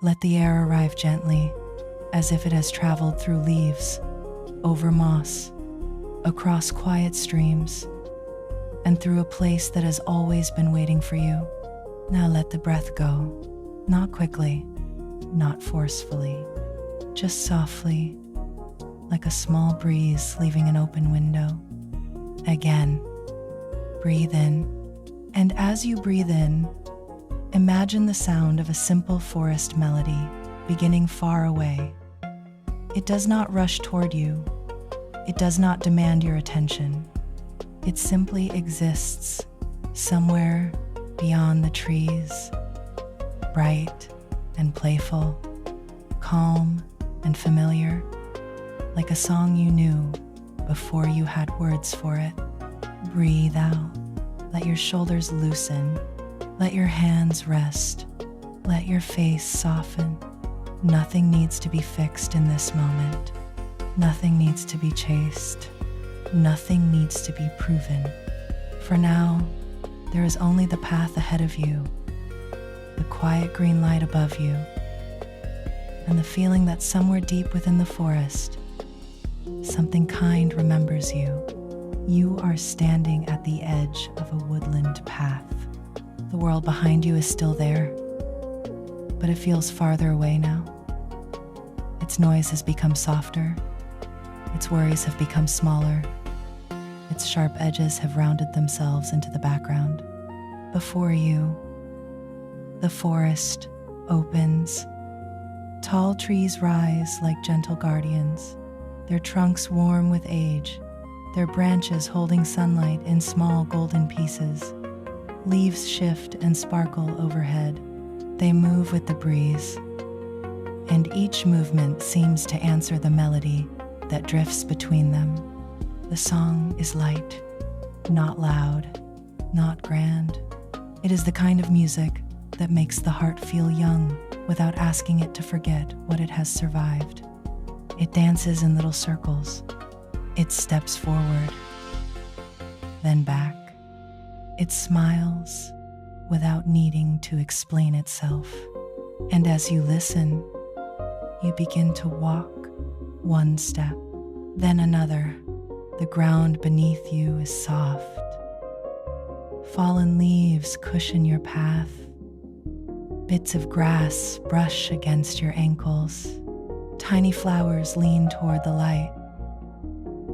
Let the air arrive gently, as if it has traveled through leaves, over moss, across quiet streams, and through a place that has always been waiting for you. Now let the breath go, not quickly, not forcefully, just softly, like a small breeze leaving an open window. Again, breathe in, and as you breathe in, imagine the sound of a simple forest melody beginning far away. It does not rush toward you. It does not demand your attention. It simply exists somewhere beyond the trees, bright and playful, calm and familiar, like a song you knew before you had words for it. Breathe out. Let your shoulders loosen. Let your hands rest. Let your face soften. Nothing needs to be fixed in this moment. Nothing needs to be chased. Nothing needs to be proven. For now, there is only the path ahead of you, the quiet green light above you, and the feeling that somewhere deep within the forest, something kind remembers you. You are standing at the edge of a woodland path. The world behind you is still there, but it feels farther away now. Its noise has become softer. Its worries have become smaller. Its sharp edges have rounded themselves into the background. Before you, the forest opens. Tall trees rise like gentle guardians, their trunks warm with age, their branches holding sunlight in small golden pieces. Leaves shift and sparkle overhead. They move with the breeze, and each movement seems to answer the melody that drifts between them. The song is light, not loud, not grand. It is the kind of music that makes the heart feel young without asking it to forget what it has survived. It dances in little circles. It steps forward, then back. It smiles without needing to explain itself. And as you listen, you begin to walk one step, then another. The ground beneath you is soft. Fallen leaves cushion your path. Bits of grass brush against your ankles. Tiny flowers lean toward the light.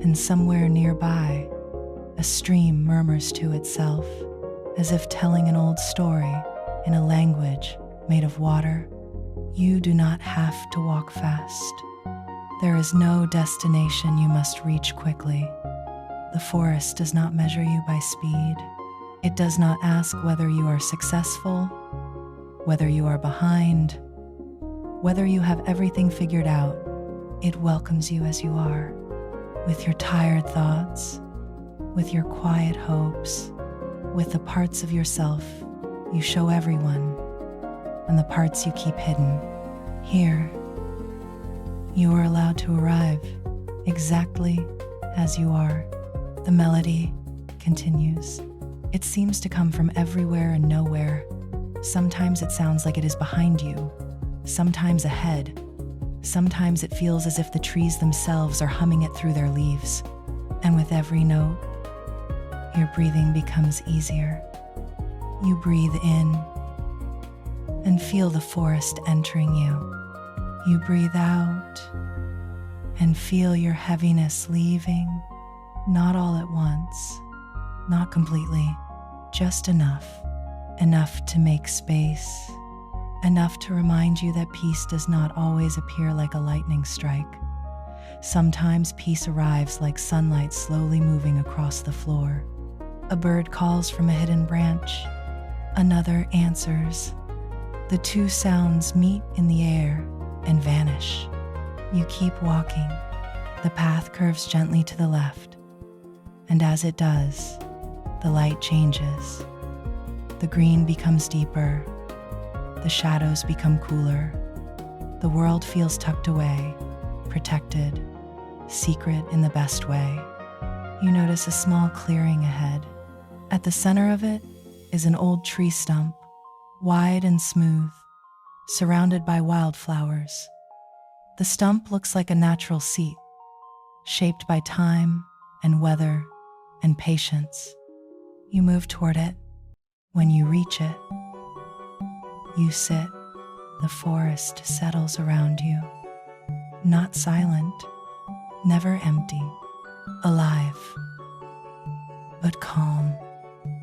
And somewhere nearby, a stream murmurs to itself, as if telling an old story in a language made of water. You do not have to walk fast. There is no destination you must reach quickly. The forest does not measure you by speed. It does not ask whether you are successful, whether you are behind, whether you have everything figured out. It welcomes you as you are, with your tired thoughts, with your quiet hopes, with the parts of yourself you show everyone, and the parts you keep hidden. Here, you are allowed to arrive exactly as you are. The melody continues. It seems to come from everywhere and nowhere. Sometimes it sounds like it is behind you, sometimes ahead. Sometimes it feels as if the trees themselves are humming it through their leaves. And with every note, your breathing becomes easier. You breathe in and feel the forest entering you. You breathe out and feel your heaviness leaving, not all at once, not completely, just enough to make space, enough to remind you that peace does not always appear like a lightning strike. Sometimes peace arrives like sunlight slowly moving across the floor. A bird calls from a hidden branch. Another answers. The two sounds meet in the air and vanish. You keep walking. The path curves gently to the left, and as it does, the light changes. The green becomes deeper. The shadows become cooler. The world feels tucked away, protected, secret in the best way. You notice a small clearing ahead. At the center of it is an old tree stump, wide and smooth, surrounded by wildflowers. The stump looks like a natural seat, shaped by time and weather and patience. You move toward it. When you reach it, you sit. The forest settles around you, not silent, never empty, alive, but calm.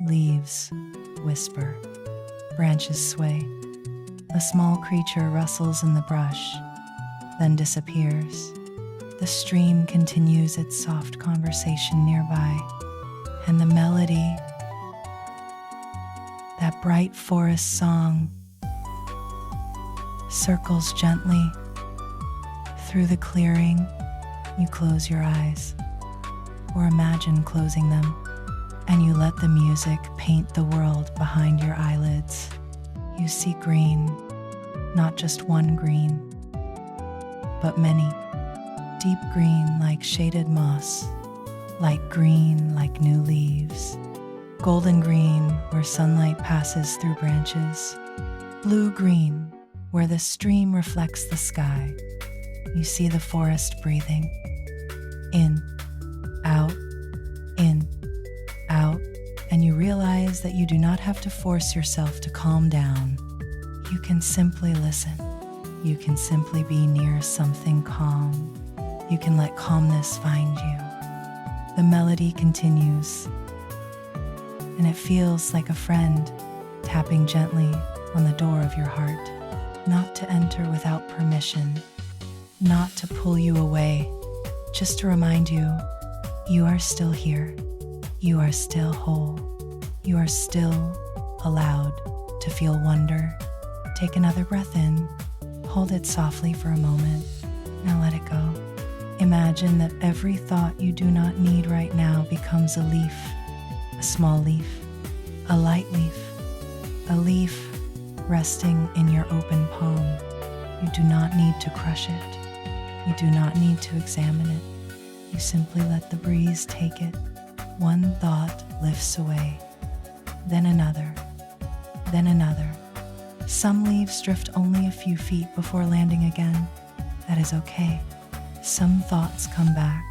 Leaves whisper, branches sway. A small creature rustles in the brush, then disappears. The stream continues its soft conversation nearby, and the melody, that bright forest song, circles gently through the clearing. You close your eyes, or imagine closing them, and you let the music paint the world behind your eyelids. You see green, not just one green, but many. Deep green like shaded moss, light green like new leaves, golden green where sunlight passes through branches, blue green where the stream reflects the sky. You see the forest breathing. In, out, and you realize that you do not have to force yourself to calm down. You can simply listen. You can simply be near something calm. You can let calmness find you. The melody continues, and it feels like a friend tapping gently on the door of your heart, not to enter without permission, not to pull you away, just to remind you, you are still here. You are still whole. You are still allowed to feel wonder. Take another breath in. Hold it softly for a moment. Now let it go. Imagine that every thought you do not need right now becomes a leaf, a small leaf, a light leaf, a leaf resting in your open palm. You do not need to crush it. You do not need to examine it. You simply let the breeze take it. One thought lifts away, then another, then another. Some leaves drift only a few feet before landing again. That is okay. Some thoughts come back.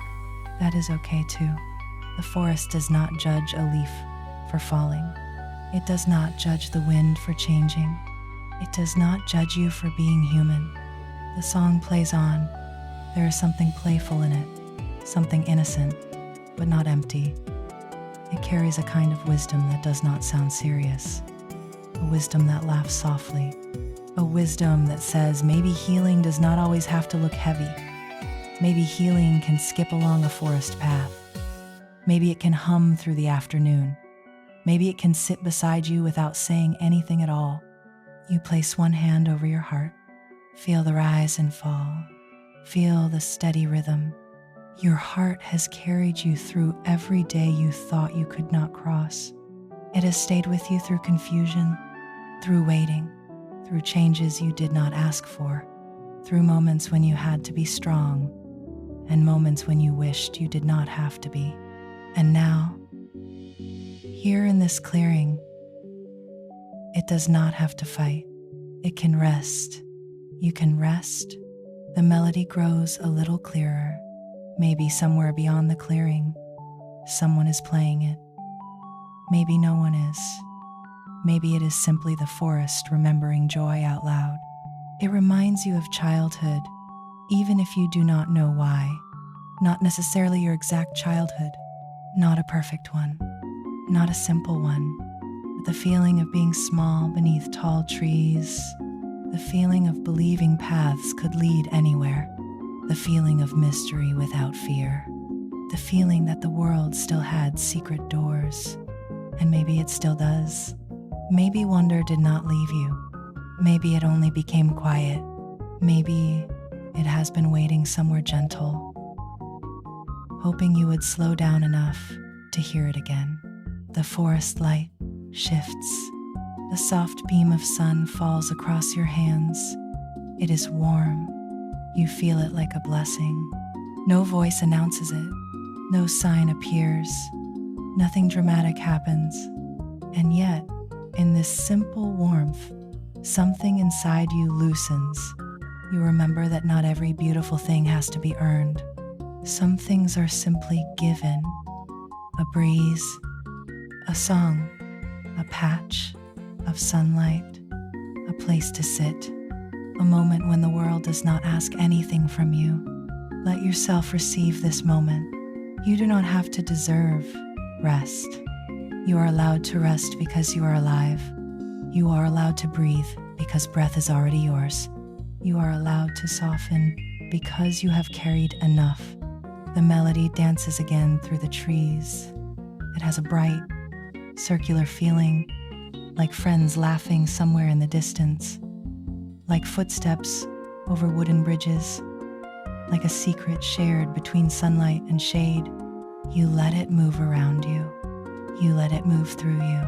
That is okay too. The forest does not judge a leaf for falling. It does not judge the wind for changing. It does not judge you for being human. The song plays on. There is something playful in it, something innocent, but not empty. It carries a kind of wisdom that does not sound serious, a wisdom that laughs softly, a wisdom that says maybe healing does not always have to look heavy. Maybe healing can skip along a forest path. Maybe it can hum through the afternoon. Maybe it can sit beside you without saying anything at all. You place one hand over your heart. Feel the rise and fall. Feel the steady rhythm. Your heart has carried you through every day you thought you could not cross. It has stayed with you through confusion, through waiting, through changes you did not ask for, through moments when you had to be strong, and moments when you wished you did not have to be. And now, here in this clearing, it does not have to fight. It can rest. You can rest. The melody grows a little clearer. Maybe somewhere beyond the clearing, someone is playing it. Maybe no one is. Maybe it is simply the forest remembering joy out loud. It reminds you of childhood, even if you do not know why. Not necessarily your exact childhood, not a perfect one, not a simple one, but the feeling of being small beneath tall trees, the feeling of believing paths could lead anywhere. The feeling of mystery without fear. The feeling that the world still had secret doors. And maybe it still does. Maybe wonder did not leave you. Maybe it only became quiet. Maybe it has been waiting somewhere gentle, hoping you would slow down enough to hear it again. The forest light shifts. A soft beam of sun falls across your hands. It is warm. You feel it like a blessing. No voice announces it. No sign appears. Nothing dramatic happens. And yet, in this simple warmth, Something inside you loosens. You remember that not every beautiful thing has to be earned. Some things are simply given. A breeze, a song, a patch of sunlight, a place to sit, a moment when the world does not ask anything from you. Let yourself receive this moment. You do not have to deserve rest. You are allowed to rest because you are alive. You are allowed to breathe because breath is already yours. You are allowed to soften because you have carried enough. The melody dances again through the trees. It has a bright, circular feeling, like friends laughing somewhere in the distance, like footsteps over wooden bridges, like a secret shared between sunlight and shade. You let it move around you. You let it move through you.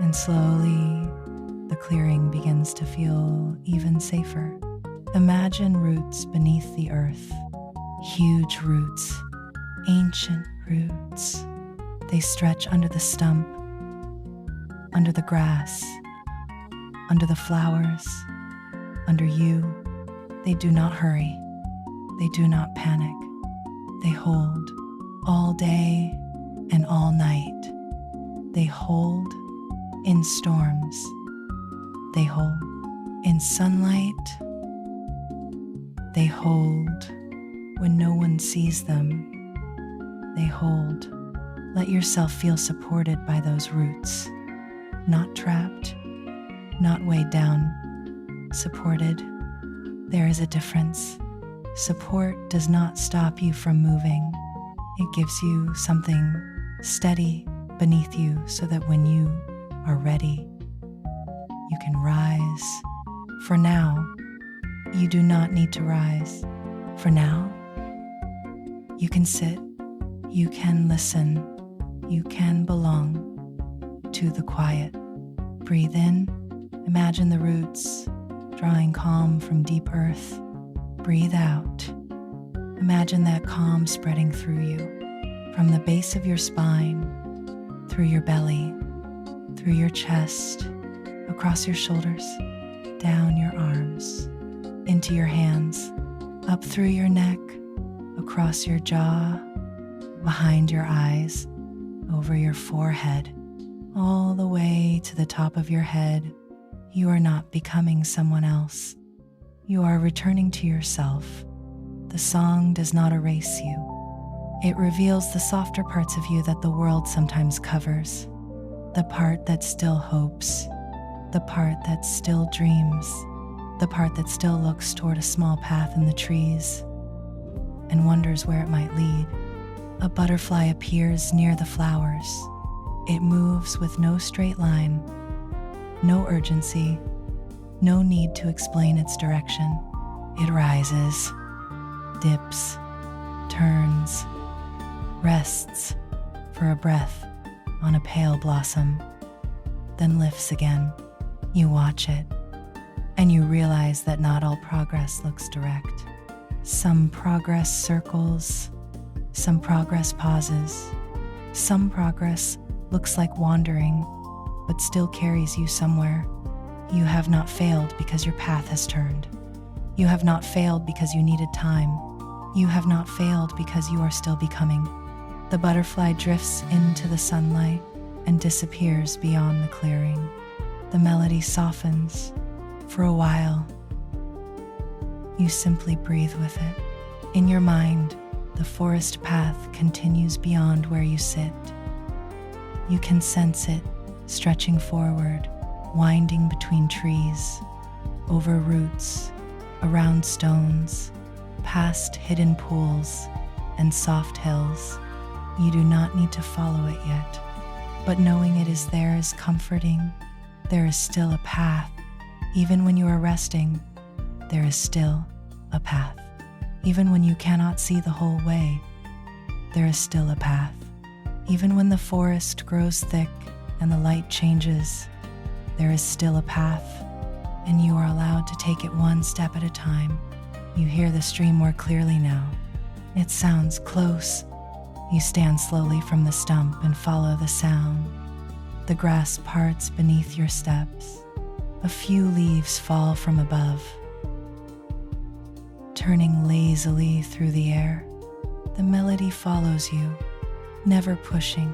And slowly, the clearing begins to feel even safer. Imagine roots beneath the earth. Huge roots, ancient roots. They stretch under the stump, under the grass, under the flowers, under you. They do not hurry. They do not panic. They hold all day and all night. They hold in storms. They hold in sunlight. They hold when no one sees them. They hold. Let yourself feel supported by those roots. Not trapped, not weighed down. Supported. There is a difference. Support does not stop you from moving. It gives you something steady beneath you so that when you are ready, you can rise. For now, you do not need to rise. For now, you can sit, you can listen, you can belong to the quiet. Breathe in, imagine the roots drawing calm from deep earth. Breathe out, imagine that calm spreading through you, from the base of your spine, through your belly, through your chest, across your shoulders, down your arms, into your hands, up through your neck, across your jaw, behind your eyes, over your forehead, all the way to the top of your head. You are not becoming someone else. You are returning to yourself. The song does not erase you. It reveals the softer parts of you that the world sometimes covers. The part that still hopes. The part that still dreams. The part that still looks toward a small path in the trees and wonders where it might lead. A butterfly appears near the flowers. It moves with no straight line, no urgency, no need to explain its direction. It rises, dips, turns, rests for a breath on a pale blossom, then lifts again. You watch it, and you realize that not all progress looks direct. Some progress circles, some progress pauses, some progress looks like wandering, but still carries you somewhere. You have not failed because your path has turned. You have not failed because you needed time. You have not failed because you are still becoming. The butterfly drifts into the sunlight and disappears beyond the clearing. The melody softens. For a while, you simply breathe with it. In your mind, the forest path continues beyond where you sit. You can sense it stretching forward, winding between trees, over roots, around stones, past hidden pools and soft hills. You do not need to follow it yet, but knowing it is there is comforting. There is still a path. Even when you are resting, there is still a path. Even when you cannot see the whole way, there is still a path. Even when the forest grows thick and the light changes, there is still a path, and you are allowed to take it one step at a time. You hear the stream more clearly now. It sounds close. You stand slowly from the stump and follow the sound. The grass parts beneath your steps. A few leaves fall from above, turning lazily through the air. The melody follows you, never pushing,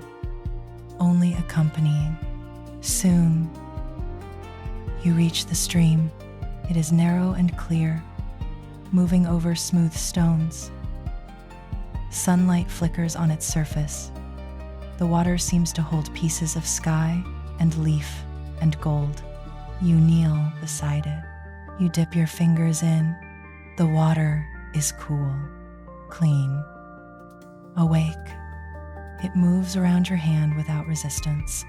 only accompanying. Soon, you reach the stream. It is narrow and clear, moving over smooth stones. Sunlight flickers on its surface. The water seems to hold pieces of sky and leaf and gold. You kneel beside it. You dip your fingers in. The water is cool, clean, awake. It moves around your hand without resistance.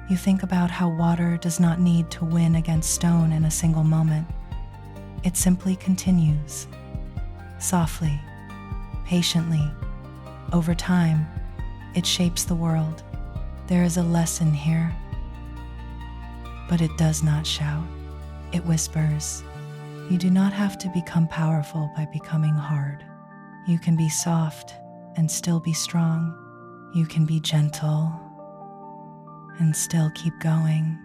You think about how water does not need to win against stone in a single moment. It simply continues, softly, patiently. Over time, it shapes the world. There is a lesson here. But it does not shout. It whispers. You do not have to become powerful by becoming hard. You can be soft and still be strong. You can be gentle and still keep going.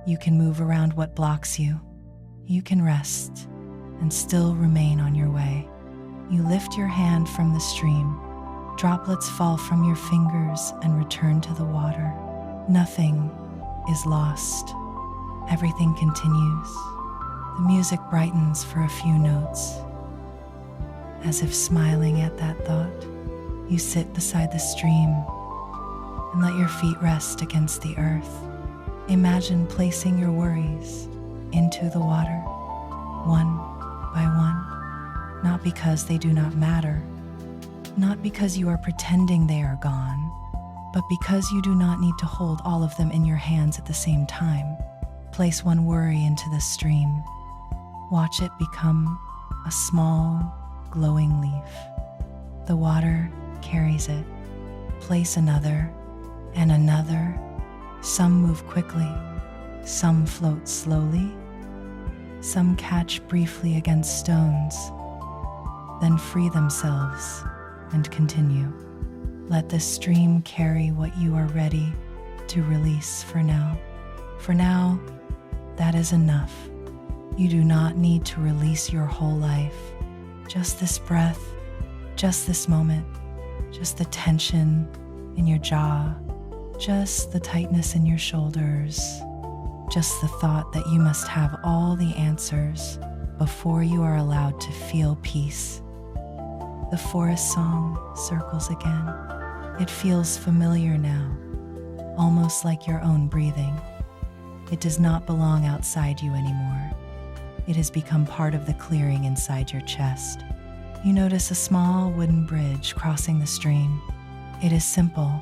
You can move around what blocks you. You can rest and still remain on your way. You lift your hand from the stream. Droplets fall from your fingers and return to the water. Nothing is lost. Everything continues. The music brightens for a few notes. As if smiling at that thought, you sit beside the stream and let your feet rest against the earth. Imagine placing your worries into the water, one by one, not because they do not matter, not because you are pretending they are gone, but because you do not need to hold all of them in your hands at the same time. Place one worry into the stream. Watch it become a small, glowing leaf. The water carries it. Place another and another. Some move quickly, some float slowly, some catch briefly against stones, then free themselves and continue. Let the stream carry what you are ready to release for now. For now, that is enough. You do not need to release your whole life. Just this breath, just this moment, just the tension in your jaw, just the tightness in your shoulders, just the thought that you must have all the answers before you are allowed to feel peace. The forest song circles again. It feels familiar now, almost like your own breathing. It does not belong outside you anymore. It has become part of the clearing inside your chest. You notice a small wooden bridge crossing the stream. It is simple,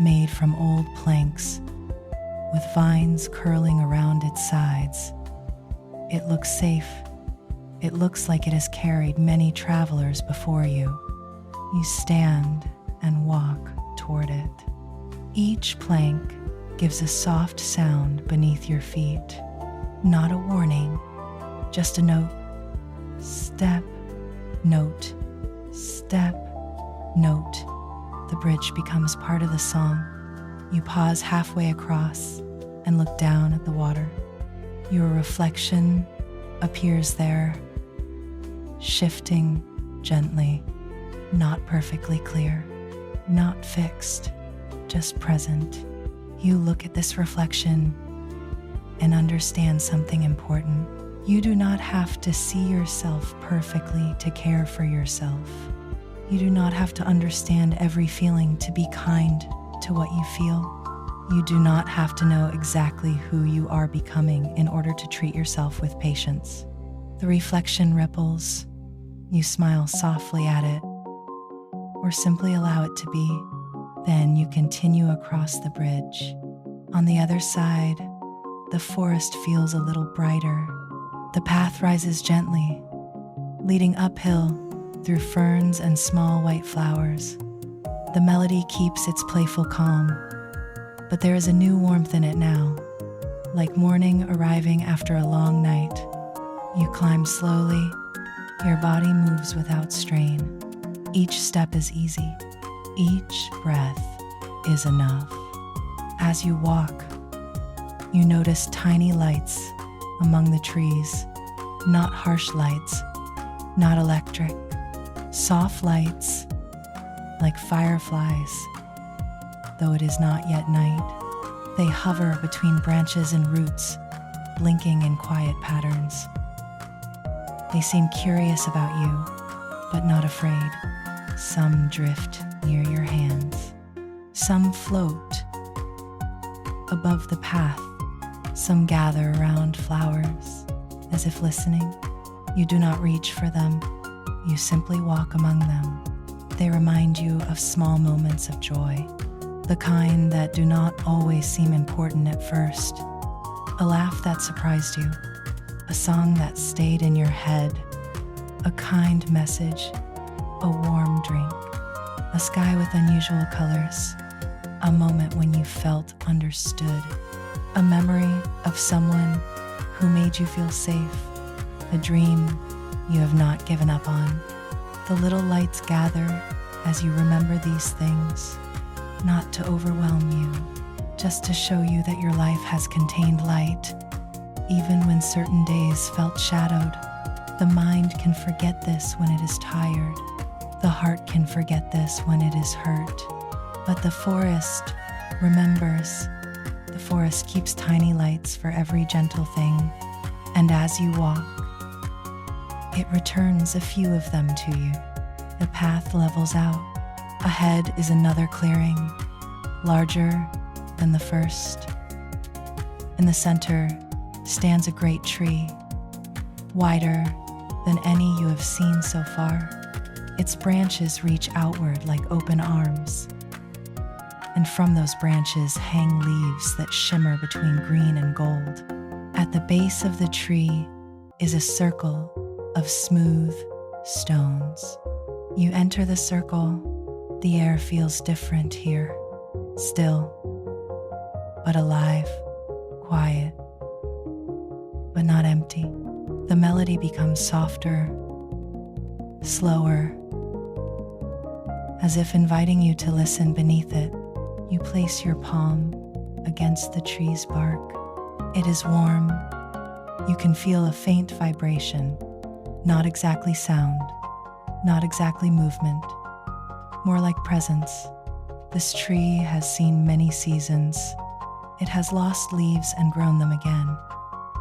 made from old planks, with vines curling around its sides. It looks safe. It looks like it has carried many travelers before you. You stand and walk toward it. Each plank gives a soft sound beneath your feet. Not a warning, just a note. Step, note, step, note. The bridge becomes part of the song. You pause halfway across and look down at the water. Your reflection appears there, shifting gently, not perfectly clear, not fixed, just present. You look at this reflection and understand something important. You do not have to see yourself perfectly to care for yourself. You do not have to understand every feeling to be kind to what you feel. You do not have to know exactly who you are becoming in order to treat yourself with patience. The reflection ripples. You smile softly at it, or simply allow it to be. Then you continue across the bridge. On the other side, the forest feels a little brighter. The path rises gently, leading uphill through ferns and small white flowers. The melody keeps its playful calm, but there is a new warmth in it now, like morning arriving after a long night. You climb slowly, your body moves without strain. Each step is easy, each breath is enough. As you walk, You notice tiny lights among the trees, not harsh lights, not electric, soft lights like fireflies, though it is not yet night. They hover between branches and roots, blinking in quiet patterns. They seem curious about you, but not afraid. Some drift near your hands. Some float above the path. Some gather around flowers, as if listening. You do not reach for them. You simply walk among them. They remind you of small moments of joy, the kind that do not always seem important at first. A laugh that surprised you, a song that stayed in your head, a kind message, a warm drink, a sky with unusual colors, a moment when you felt understood, a memory of someone who made you feel safe, a dream you have not given up on. The little lights gather as you remember these things, not to overwhelm you, just to show you that your life has contained light, even when certain days felt shadowed. The mind can forget this when it is tired. The heart can forget this when it is hurt. But the forest remembers. The forest keeps tiny lights for every gentle thing. And as you walk, it returns a few of them to you. The path levels out. Ahead is another clearing, larger than the first. In the center stands a great tree, wider than any you have seen so far. Its branches reach outward like open arms, and from those branches hang leaves that shimmer between green and gold. At the base of the tree is a circle of smooth stones. You enter the circle. The air feels different here, still, but alive, quiet, but not empty. The melody becomes softer, slower, as if inviting you to listen beneath it. You place your palm against the tree's bark. It is warm. You can feel a faint vibration, not exactly sound, not exactly movement, more like presence. This tree has seen many seasons. It has lost leaves and grown them again.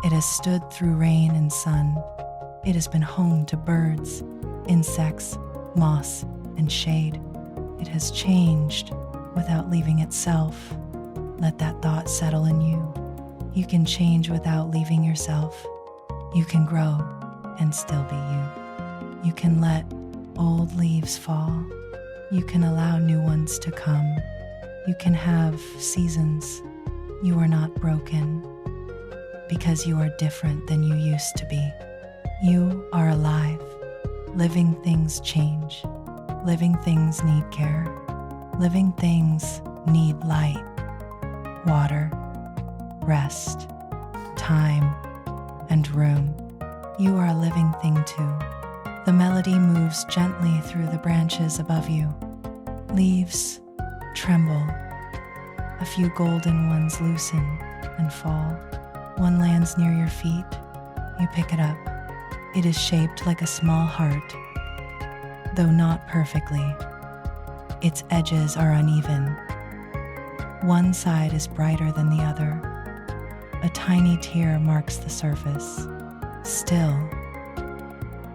It has stood through rain and sun. It has been home to birds, insects, moss, and shade. It has changed without leaving itself. Let that thought settle in you. You can change without leaving yourself. You can grow and still be you. You can let old leaves fall. You can allow new ones to come. You can have seasons. You are not broken because you are different than you used to be. You are alive. Living things change. Living things need care. Living things need light, water, rest, time, and room. You are a living thing too. The melody moves gently through the branches above you. Leaves tremble. A few golden ones loosen and fall. One lands near your feet. You pick it up. It is shaped like a small heart, though not perfectly. Its edges are uneven. One side is brighter than the other. A tiny tear marks the surface. Still,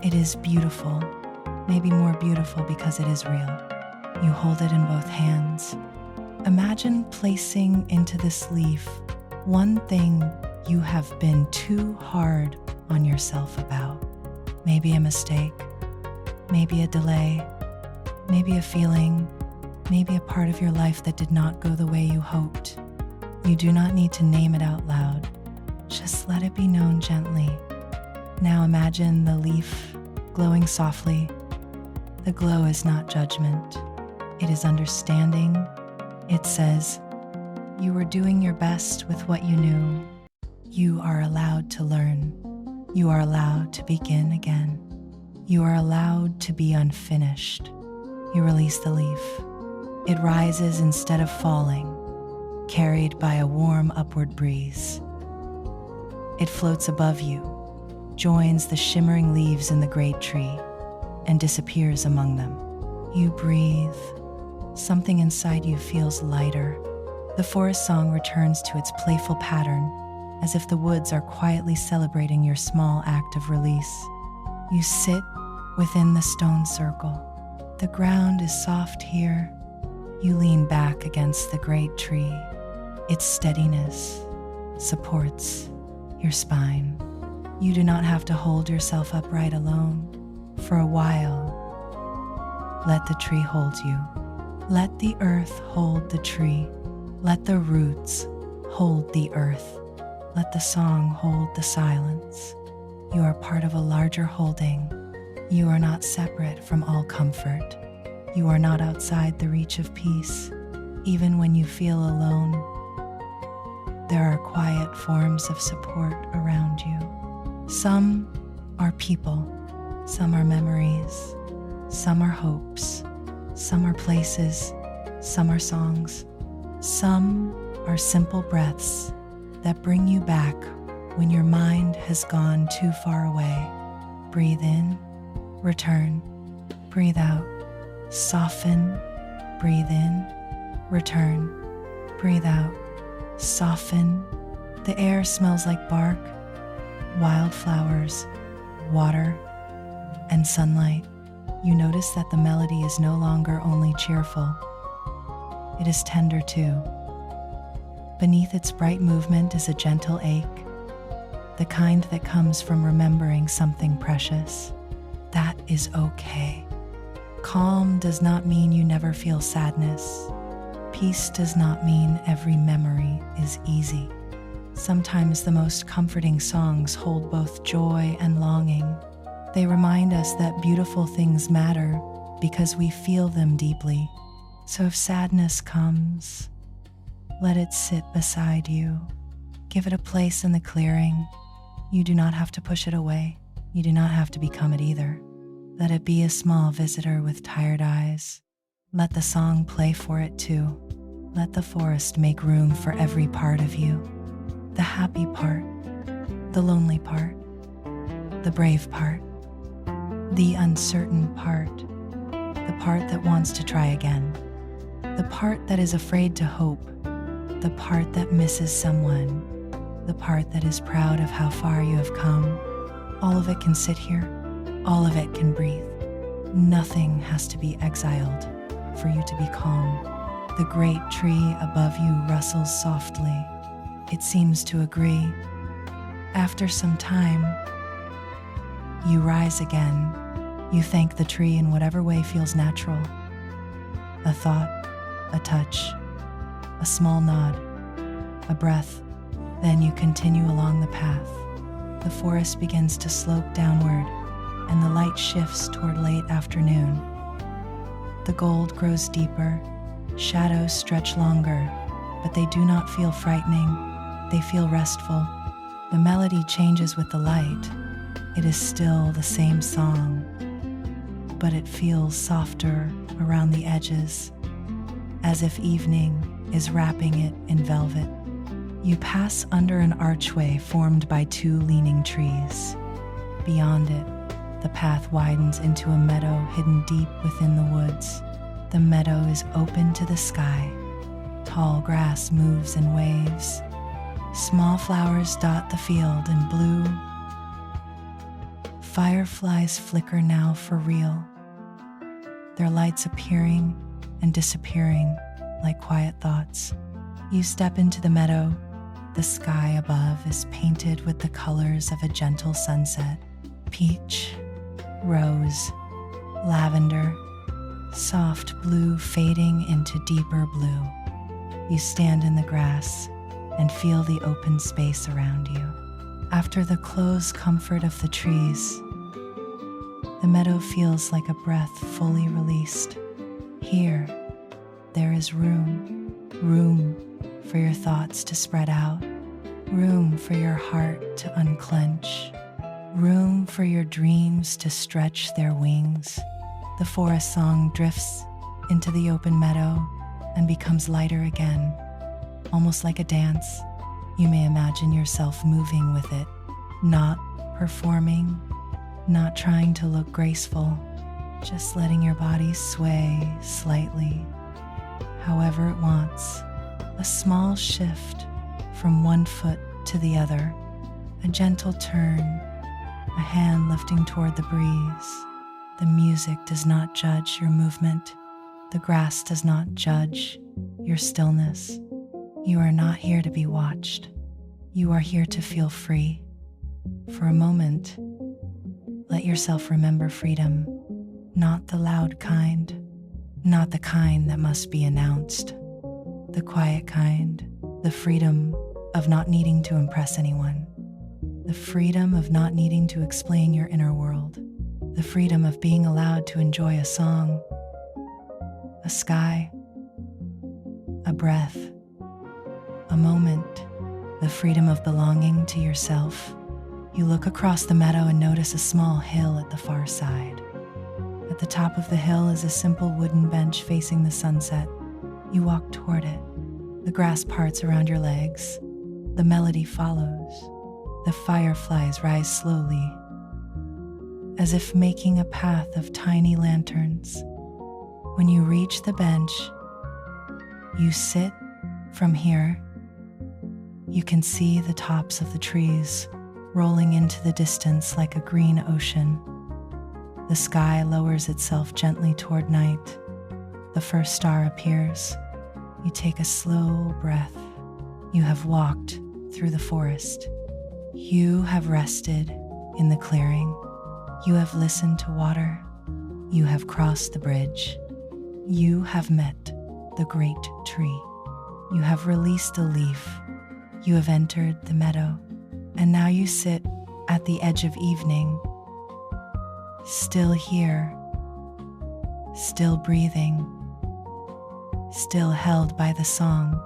it is beautiful, maybe more beautiful because it is real. You hold it in both hands. Imagine placing into this leaf one thing you have been too hard on yourself about. Maybe a mistake, maybe a delay, maybe a feeling, maybe a part of your life that did not go the way you hoped. You do not need to name it out loud. Just let it be known gently. Now imagine the leaf glowing softly. The glow is not judgment. It is understanding. It says, you were doing your best with what you knew. You are allowed to learn. You are allowed to begin again. You are allowed to be unfinished. You release the leaf. It rises instead of falling. carried by a warm upward breeze. It floats above you, joins the shimmering leaves in the great tree, and disappears among them. You breathe. Something inside you feels lighter. The forest song returns to its playful pattern, as if the woods are quietly celebrating your small act of release. You sit within the stone circle. The ground is soft here. You lean back against the great tree. Its steadiness supports your spine. You do not have to hold yourself upright alone. For a while, let the tree hold you. Let the earth hold the tree. Let the roots hold the earth. Let the song hold the silence. You are part of a larger holding. You are not separate from all comfort. You are not outside the reach of peace. Even when you feel alone, there are quiet forms of support around you. Some are people, some are memories, some are hopes, some are places, some are songs, some are simple breaths that bring you back when your mind has gone too far away. Breathe in, return, breathe out, soften, breathe in, return, breathe out, soften. The air smells like bark, wildflowers, water, and sunlight. You notice that the melody is no longer only cheerful, it is tender too. Beneath its bright movement is a gentle ache, the kind that comes from remembering something precious. That is okay. Calm does not mean you never feel sadness. Peace does not mean every memory is easy. Sometimes the most comforting songs hold both joy and longing. They remind us that beautiful things matter because we feel them deeply. So if sadness comes, let it sit beside you. Give it a place in the clearing. You do not have to push it away. You do not have to become it either. Let it be a small visitor with tired eyes. Let the song play for it too. Let the forest make room for every part of you. The happy part, the lonely part, the brave part, the uncertain part, the part that wants to try again, the part that is afraid to hope, the part that misses someone, the part that is proud of how far you have come. All of it can sit here. All of it can breathe. Nothing has to be exiled for you to be calm. The great tree above you rustles softly. It seems to agree. After some time, you rise again. You thank the tree in whatever way feels natural. A thought, a touch, a small nod, a breath. Then you continue along the path. The forest begins to slope downward, and the light shifts toward late afternoon. The gold grows deeper, shadows stretch longer, but they do not feel frightening, they feel restful. The melody changes with the light. It is still the same song, but it feels softer around the edges, as if evening is wrapping it in velvet. You pass under an archway formed by two leaning trees. Beyond it, the path widens into a meadow hidden deep within the woods. The meadow is open to the sky. Tall grass moves in waves. Small flowers dot the field in blue. Fireflies flicker now for real, their lights appearing and disappearing like quiet thoughts. You step into the meadow. The sky above is painted with the colors of a gentle sunset. Peach, rose, lavender, soft blue fading into deeper blue. You stand in the grass and feel the open space around you. After the close comfort of the trees, the meadow feels like a breath fully released. Here, there is room for your thoughts to spread out, room for your heart to unclench, room for your dreams to stretch their wings. The forest song drifts into the open meadow and becomes lighter again. almost like a dance. You may imagine yourself moving with it, not performing, not trying to look graceful, just letting your body sway slightly, however it wants. A small shift from one foot to the other, a gentle turn, a hand lifting toward the breeze. The music does not judge your movement. The grass does not judge your stillness. You are not here to be watched. You are here to feel free. For a moment, let yourself remember freedom, not the loud kind, not the kind that must be announced, the quiet kind, the freedom of not needing to impress anyone, the freedom of not needing to explain your inner world, the freedom of being allowed to enjoy a song, a sky, a breath, a moment, the freedom of belonging to yourself. You look across the meadow and notice a small hill at the far side. At the top of the hill is a simple wooden bench facing the sunset. You walk toward it. The grass parts around your legs. The melody follows. The fireflies rise slowly, as if making a path of tiny lanterns. When you reach the bench, you sit. From here, you can see the tops of the trees rolling into the distance like a green ocean. The sky lowers itself gently toward night. The first star appears. You take a slow breath. You have walked through the forest. You have rested in the clearing. You have listened to water. You have crossed the bridge. You have met the great tree. You have released a leaf. You have entered the meadow. And now you sit at the edge of evening, still here, still breathing, still held by the song.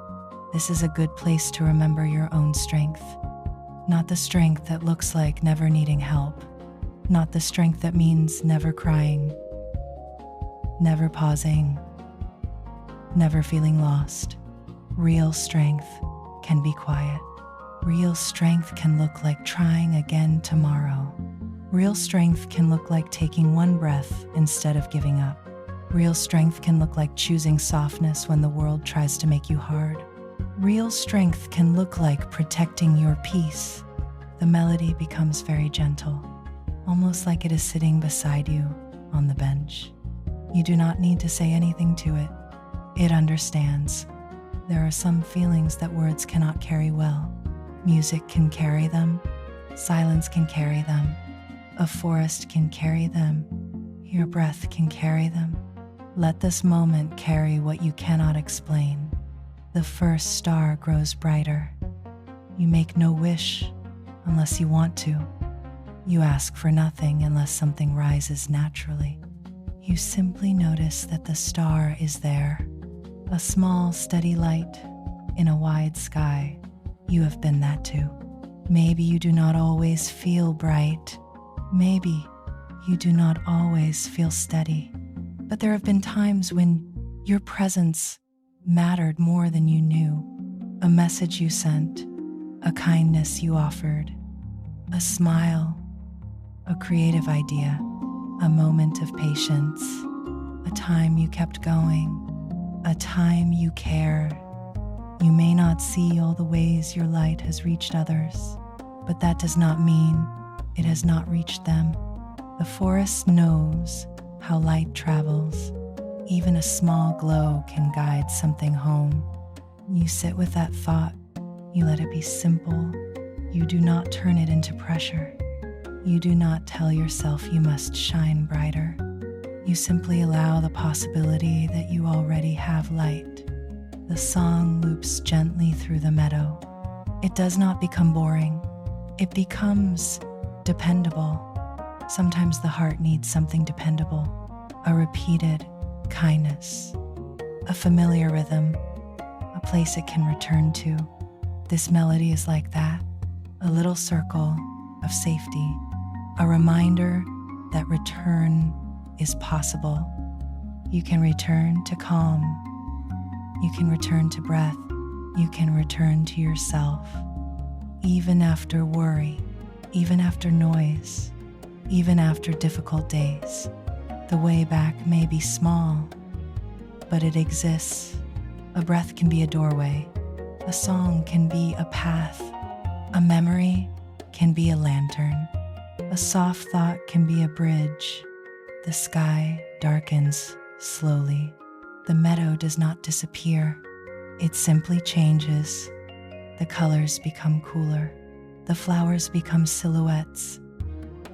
This is a good place to remember your own strength. Not the strength that looks like never needing help. Not the strength that means never crying, never pausing, never feeling lost. Real strength can be quiet. Real strength can look like trying again tomorrow. Real strength can look like taking one breath instead of giving up. Real strength can look like choosing softness when the world tries to make you hard. Real strength can look like protecting your peace. The melody becomes very gentle, almost like it is sitting beside you on the bench. You do not need to say anything to it. It understands. There are some feelings that words cannot carry well. Music can carry them. Silence can carry them. A forest can carry them. Your breath can carry them. Let this moment carry what you cannot explain. The first star grows brighter. You make no wish unless you want to. You ask for nothing unless something rises naturally. You simply notice that the star is there, a small, steady light in a wide sky. You have been that too. Maybe you do not always feel bright. Maybe you do not always feel steady. But there have been times when your presence mattered more than you knew. A message you sent, a kindness you offered, a smile, a creative idea, a moment of patience, a time you kept going, a time you cared. You may not see all the ways your light has reached others, but that does not mean it has not reached them. The forest knows how light travels. Even a small glow can guide something home. You sit with that thought. You let it be simple. You do not turn it into pressure. You do not tell yourself you must shine brighter. You simply allow the possibility that you already have light. The song loops gently through the meadow. It does not become boring. It becomes dependable. Sometimes the heart needs something dependable, a repeated kindness, a familiar rhythm, a place it can return to. This melody is like that, a little circle of safety, a reminder that return is possible. You can return to calm. You can return to breath. you can return to yourself, even after worry, even after noise, even after difficult days. The way back may be small, but it exists. A breath can be a doorway. A song can be a path. A memory can be a lantern. A soft thought can be a bridge. The sky darkens slowly. The meadow does not disappear. It simply changes. The colors become cooler. The flowers become silhouettes.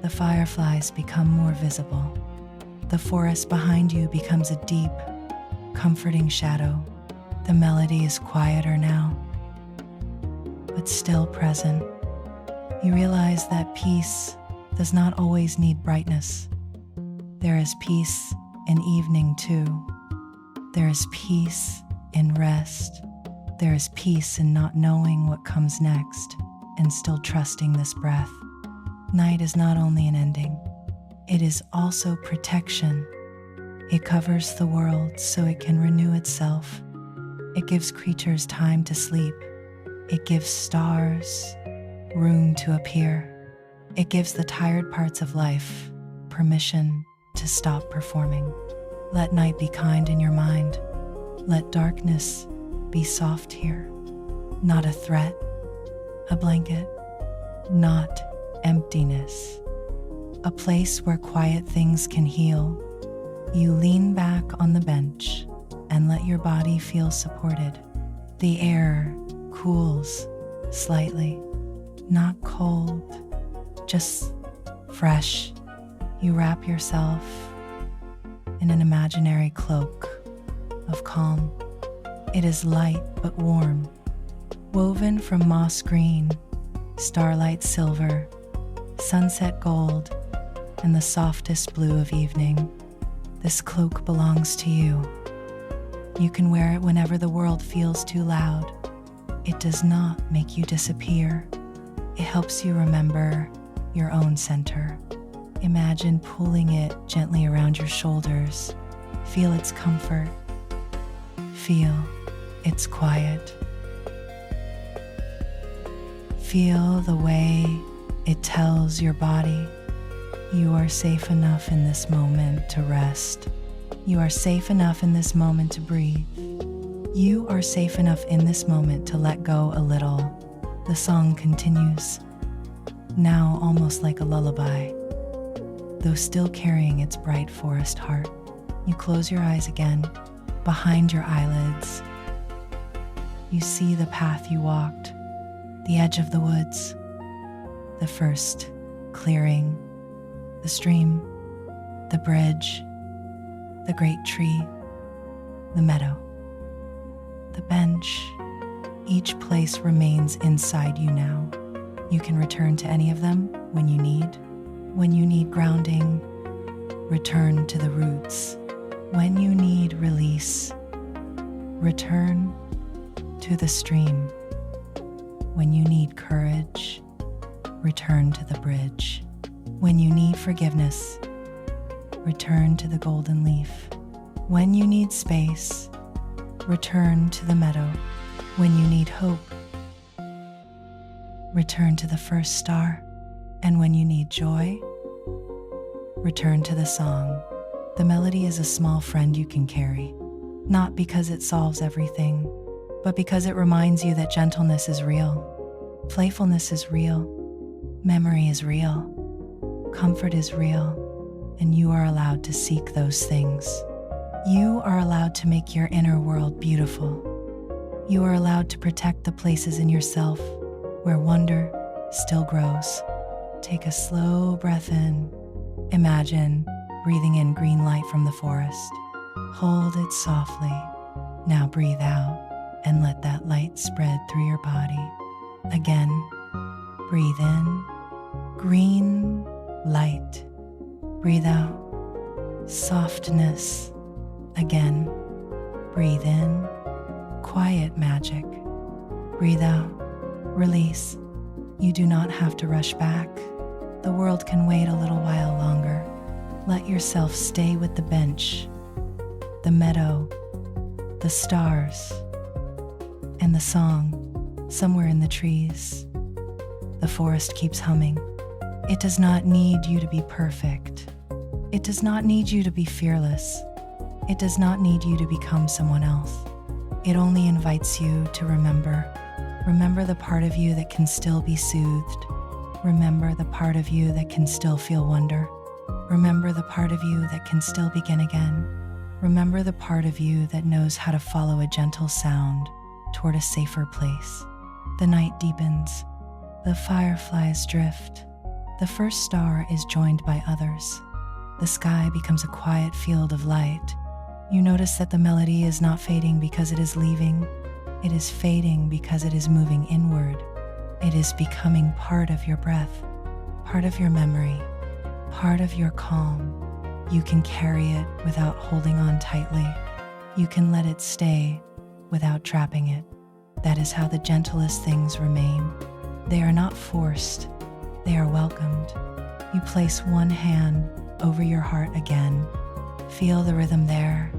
The fireflies become more visible. The forest behind you becomes a deep, comforting shadow. The melody is quieter now, but still present. You realize that peace does not always need brightness. There is peace in evening too. There is peace in rest. There is peace in not knowing what comes next and still trusting this breath. Night is not only an ending, it is also protection. It covers the world so it can renew itself. It gives creatures time to sleep. It gives stars room to appear. It gives the tired parts of life permission to stop performing. Let night be kind in your mind. Let darkness be soft here. Not a threat, a blanket, not emptiness. A place where quiet things can heal. You lean back on the bench and let your body feel supported. The air cools slightly, not cold, just fresh. You wrap yourself in an imaginary cloak of calm. It is light but warm, woven from moss green, starlight silver, sunset gold, and the softest blue of evening. This cloak belongs to you. You can wear it whenever the world feels too loud. It does not make you disappear. It helps you remember your own center. Imagine pulling it gently around your shoulders. Feel its comfort. Feel its quiet. Feel the way it tells your body, you are safe enough in this moment to rest. You are safe enough in this moment to breathe. You are safe enough in this moment to let go a little. The song continues, now almost like a lullaby, though still carrying its bright forest heart. You close your eyes again. Behind your eyelids, you see the path you walked, the edge of the woods, the first clearing, the stream, the bridge, the great tree, the meadow, the bench. Each place remains inside you now. You can return to any of them when you need. When you need grounding, return to the roots. When you need release, return to the stream. When you need courage, return to the bridge. When you need forgiveness, return to the golden leaf. When you need space, return to the meadow. When you need hope, return to the first star. And when you need joy, return to the song. The melody is a small friend you can carry, not because it solves everything, but because it reminds you that gentleness is real, playfulness is real, memory is real, comfort is real, and you are allowed to seek those things. You are allowed to make your inner world beautiful. You are allowed to protect the places in yourself where wonder still grows. Take a slow breath in. Imagine breathing in green light from the forest. Hold it softly. Now breathe out and let that light spread through your body. Again, breathe in, green light. Breathe out, softness. Again, breathe in, quiet magic. Breathe out, release. You do not have to rush back. The world can wait a little while longer. Let yourself stay with the bench, the meadow, the stars, And the song, somewhere in the trees, the forest keeps humming. It does not need you to be perfect. It does not need you to be fearless. It does not need you to become someone else. It only invites you to remember. Remember the part of you that can still be soothed. Remember the part of you that can still feel wonder. Remember the part of you that can still begin again. Remember the part of you that knows how to follow a gentle sound toward a safer place. The night deepens. The fireflies drift. The first star is joined by others. The sky becomes a quiet field of light. You notice that the melody is not fading because it is leaving. It is fading because it is moving inward. It is becoming part of your breath, part of your memory, part of your calm. You can carry it without holding on tightly. You can let it stay without trapping it. That is how the gentlest things remain. They are not forced, they are welcomed. You place one hand over your heart again. Feel the rhythm there,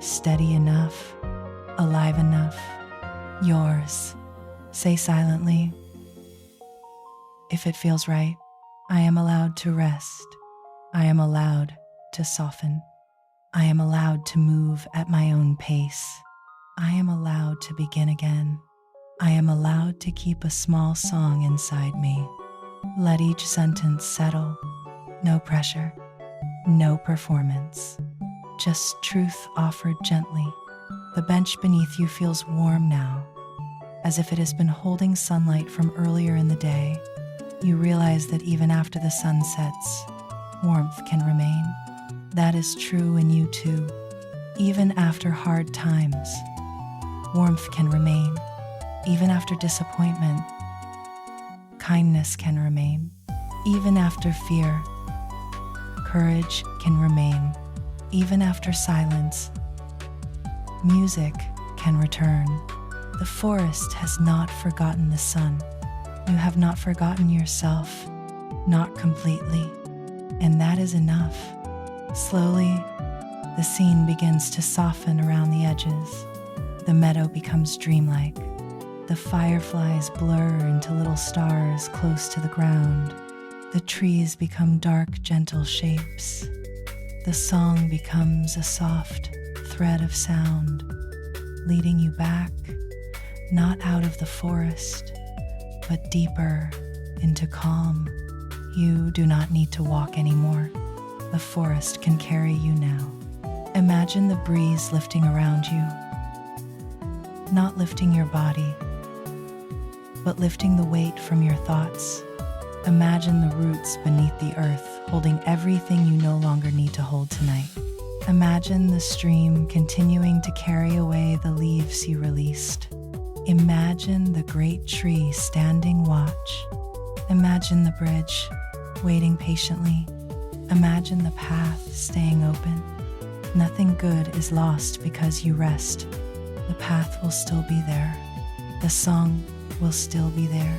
steady enough, alive enough, yours. Say silently, if it feels right, I am allowed to rest. I am allowed to soften. I am allowed to move at my own pace. I am allowed to begin again. I am allowed to keep a small song inside me. Let each sentence settle. No pressure, no performance. Just truth offered gently. The bench beneath you feels warm now, as if it has been holding sunlight from earlier in the day. You realize that even after the sun sets, warmth can remain. That is true in you too. Even after hard times, warmth can remain. Even after disappointment, kindness can remain. Even after fear, courage can remain. Even after silence, music can return. The forest has not forgotten the sun. You have not forgotten yourself, not completely, and that is enough. Slowly, the scene begins to soften around the edges. The meadow becomes dreamlike. The fireflies blur into little stars close to the ground. The trees become dark, gentle shapes. The song becomes a soft thread of sound, leading you back, not out of the forest, but deeper into calm. You do not need to walk anymore. The forest can carry you now. Imagine the breeze lifting around you, not lifting your body, but lifting the weight from your thoughts. Imagine the roots beneath the earth holding everything you no longer need to hold tonight. Imagine the stream continuing to carry away the leaves you released. Imagine the great tree standing watch. Imagine the bridge waiting patiently. Imagine the path staying open. Nothing good is lost because you rest. The path will still be there. The song will still be there.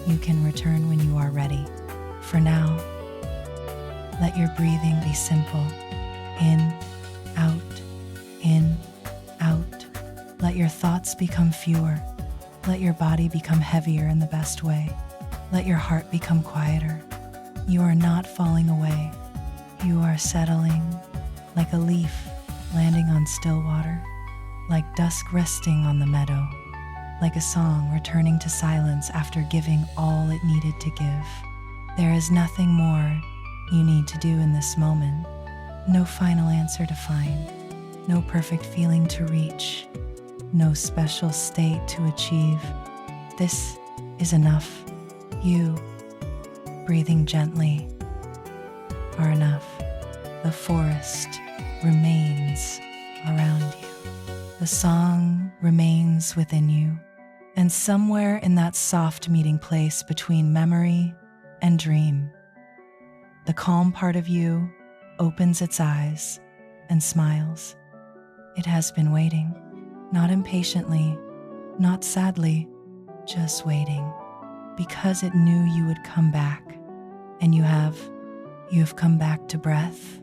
You can return when you are ready. For now, let your breathing be simple. In, out, in, out. Let your thoughts become fewer. Let your body become heavier in the best way. Let your heart become quieter. You are not falling away. You are settling like a leaf landing on still water, like dusk resting on the meadow, like a song returning to silence after giving all it needed to give. There is nothing more you need to do in this moment. No final answer to find. No perfect feeling to reach. No special state to achieve. This is enough. You, breathing gently, are enough. The forest remains around you. The song remains within you. And somewhere in that soft meeting place between memory and dream, the calm part of you opens its eyes and smiles. It has been waiting, not impatiently, not sadly, just waiting, because it knew you would come back. And you have come back to breath.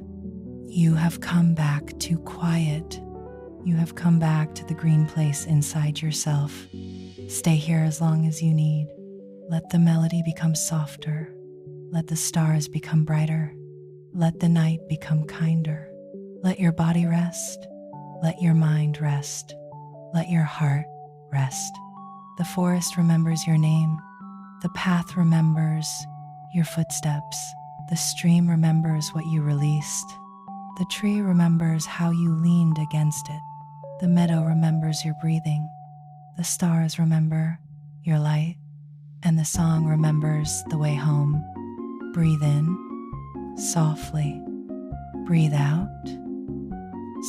You have come back to quiet, You have come back to the green place inside yourself. Stay here as long as you need. Let the melody become softer. Let the stars become brighter. Let the night become kinder. Let your body rest. Let your mind rest. Let your heart rest. The forest remembers your name. The path remembers your footsteps. The stream remembers what you released. The tree remembers how you leaned against it. The meadow remembers your breathing. The stars remember your light. And the song remembers the way home. Breathe in, softly. Breathe out,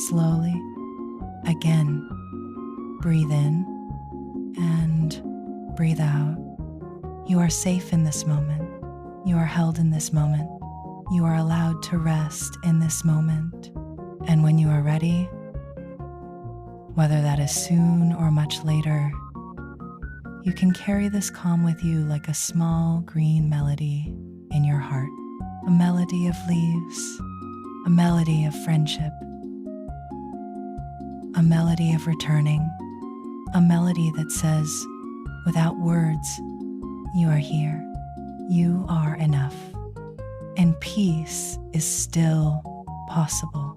slowly. Again, breathe in and breathe out. You are safe in this moment. You are held in this moment. You are allowed to rest in this moment. And when you are ready, whether that is soon or much later, you can carry this calm with you like a small green melody in your heart. A melody of leaves, a melody of friendship, a melody of returning, a melody that says, without words, you are here, you are enough, and peace is still possible.